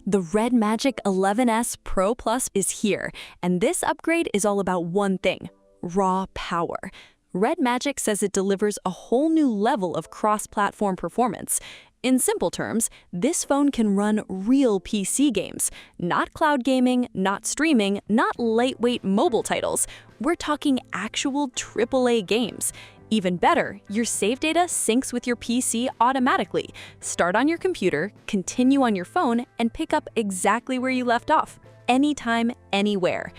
The Red Magic 11S Pro Plus is here, and this upgrade is all about one thing: raw power. Red Magic says it delivers a whole new level of cross-platform performance. In simple terms, this phone can run real PC games. Not cloud gaming, not streaming, not lightweight mobile titles. We're talking actual AAA games. Even better, your save data syncs with your PC automatically. Start on your computer, continue on your phone, and pick up exactly where you left off, anytime, anywhere.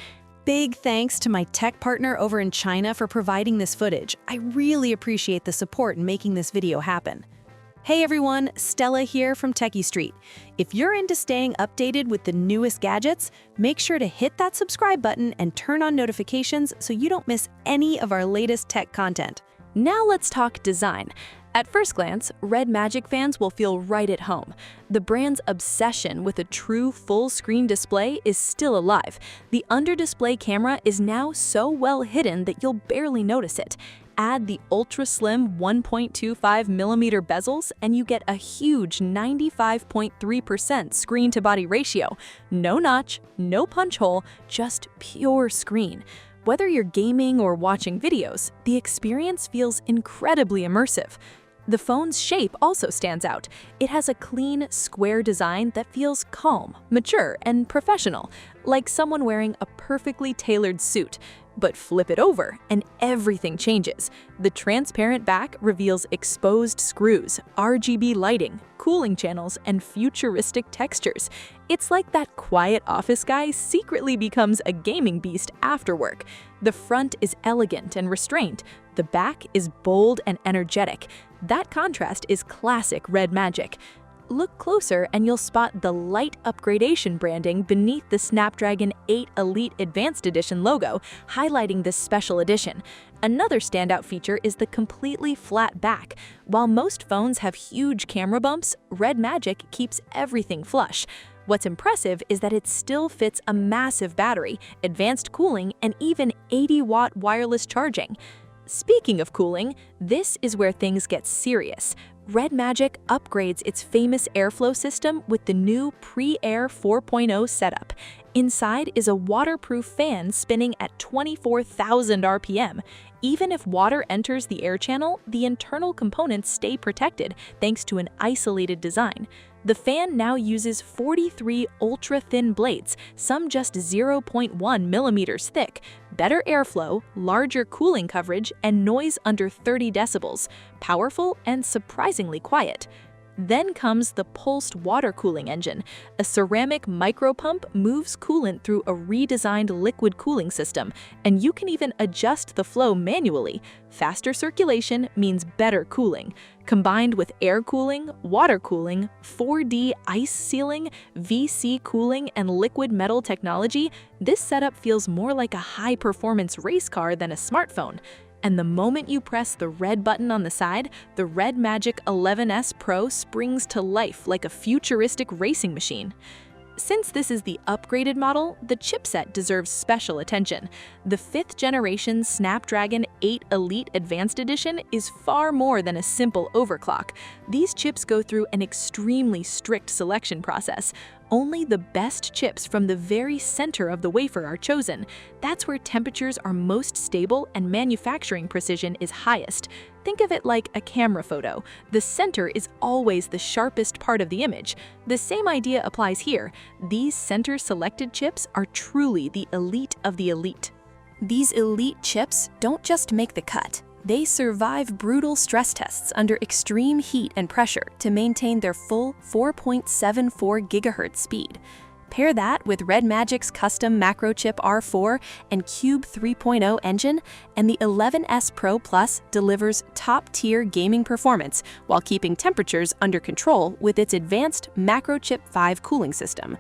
Big thanks to my tech partner over in China for providing this footage. I really appreciate the support in making this video happen. Hey everyone, Stella here from techiestreet. If you're into staying updated with the newest gadgets, make sure to hit that subscribe button and turn on notifications so you don't miss any of our latest tech content. Now let's talk design. At first glance, Red Magic fans will feel right at home. The brand's obsession with a true full-screen display is still alive. The under-display camera is now so well hidden that you'll barely notice it. Add the ultra-slim 1.25mm bezels and you get a huge 95.3% screen-to-body ratio. No notch, no punch hole, just pure screen. Whether you're gaming or watching videos, the experience feels incredibly immersive. The phone's shape also stands out. It has a clean, square design that feels calm, mature, and professional, like someone wearing a perfectly tailored suit. But flip it over, and everything changes. The transparent back reveals exposed screws, RGB lighting, cooling channels, and futuristic textures. It's like that quiet office guy secretly becomes a gaming beast after work. The front is elegant and restrained. The back is bold and energetic. That contrast is classic Red Magic. Look closer and you'll spot the light upgradation branding beneath the Snapdragon 8 Elite Advanced Edition logo, highlighting this special edition. Another standout feature is the completely flat back. While most phones have huge camera bumps, Red Magic keeps everything flush. What's impressive is that it still fits a massive battery, advanced cooling, and even 80-watt wireless charging. Speaking of cooling, this is where things get serious. Red Magic upgrades its famous airflow system with the new Pre-Air 4.0 setup. Inside is a waterproof fan spinning at 24,000 RPM. Even if water enters the air channel, the internal components stay protected thanks to an isolated design. The fan now uses 43 ultra-thin blades, some just 0.1 millimeters thick, better airflow, larger cooling coverage, and noise under 30 decibels, powerful and surprisingly quiet. Then comes the pulsed water cooling engine. A ceramic micropump moves coolant through a redesigned liquid cooling system, and you can even adjust the flow manually. Faster circulation means better cooling. Combined with air cooling, water cooling, 4D ice sealing, VC cooling, and liquid metal technology, this setup feels more like a high-performance race car than a smartphone. And the moment you press the red button on the side, the Red Magic 11S Pro springs to life like a futuristic racing machine. Since this is the upgraded model, the chipset deserves special attention. The 5th generation Snapdragon 8 Elite Advanced Edition is far more than a simple overclock. These chips go through an extremely strict selection process. Only the best chips from the very center of the wafer are chosen. That's where temperatures are most stable and manufacturing precision is highest. Think of it like a camera photo. The center is always the sharpest part of the image. The same idea applies here. These center-selected chips are truly the elite of the elite. These elite chips don't just make the cut. They survive brutal stress tests under extreme heat and pressure to maintain their full 4.74 GHz speed. Pair that with Red Magic's custom macro chip R4 and Cube 3.0 engine, and the 11S Pro Plus delivers top-tier gaming performance while keeping temperatures under control with its advanced macro chip 5 cooling system.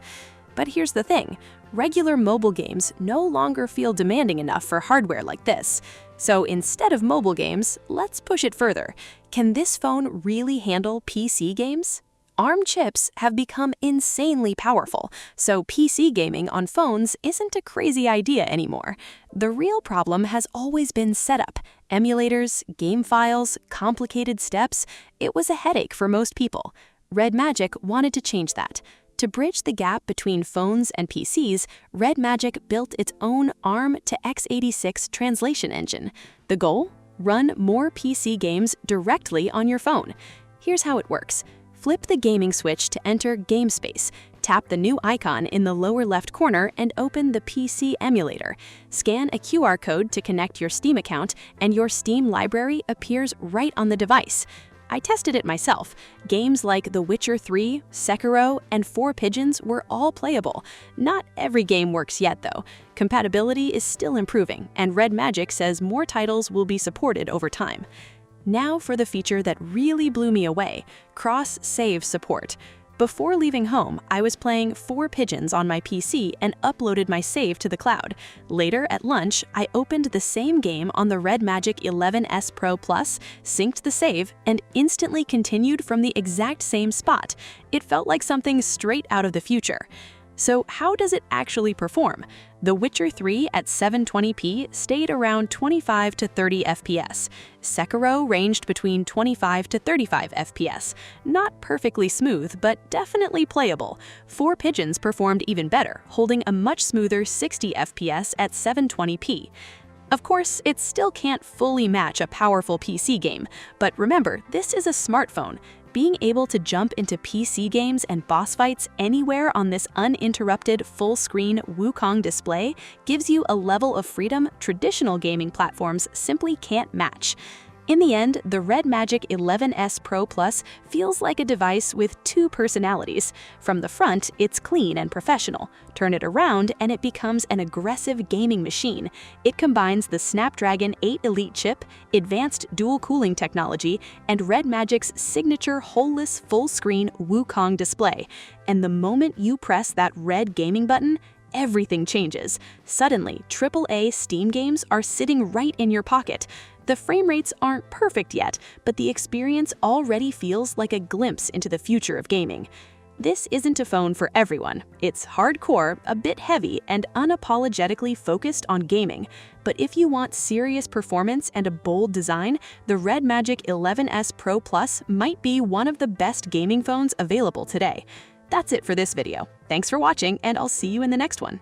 But here's the thing, regular mobile games no longer feel demanding enough for hardware like this. So instead of mobile games, let's push it further. Can this phone really handle PC games? ARM chips have become insanely powerful, so PC gaming on phones isn't a crazy idea anymore. The real problem has always been setup. Emulators, game files, complicated steps. It was a headache for most people. Red Magic wanted to change that. To bridge the gap between phones and PCs, Red Magic built its own ARM to x86 translation engine. The goal? Run more PC games directly on your phone. Here's how it works. Flip the gaming switch to enter Game Space. Tap the new icon in the lower left corner and open the PC emulator. Scan a QR code to connect your Steam account, and your Steam library appears right on the device. I tested it myself. Games like The Witcher 3, Sekiro, and 4 Pigeons were all playable. Not every game works yet, though. Compatibility is still improving, and Red Magic says more titles will be supported over time. Now for the feature that really blew me away, cross-save support. Before leaving home, I was playing 4 Pigeons on my PC and uploaded my save to the cloud. Later, at lunch, I opened the same game on the Red Magic 11S Pro Plus, synced the save, and instantly continued from the exact same spot. It felt like something straight out of the future. So how does it actually perform? The Witcher 3 at 720p stayed around 25 to 30 FPS. Sekiro ranged between 25 to 35 FPS. Not perfectly smooth, but definitely playable. 4 Pigeons performed even better, holding a much smoother 60 FPS at 720p. Of course, it still can't fully match a powerful PC game, but remember, this is a smartphone. Being able to jump into PC games and boss fights anywhere on this uninterrupted full-screen Wukong display gives you a level of freedom traditional gaming platforms simply can't match. In the end, the Red Magic 11S Pro Plus feels like a device with 2 personalities. From the front, it's clean and professional. Turn it around and it becomes an aggressive gaming machine. It combines the Snapdragon 8 Elite chip, advanced dual cooling technology, and Red Magic's signature holeless full-screen Wukong display. And the moment you press that red gaming button, everything changes. Suddenly, AAA Steam games are sitting right in your pocket. The frame rates aren't perfect yet, but the experience already feels like a glimpse into the future of gaming. This isn't a phone for everyone. It's hardcore, a bit heavy, and unapologetically focused on gaming. But if you want serious performance and a bold design, the Red Magic 11S Pro Plus might be one of the best gaming phones available today. That's it for this video. Thanks for watching, and I'll see you in the next one.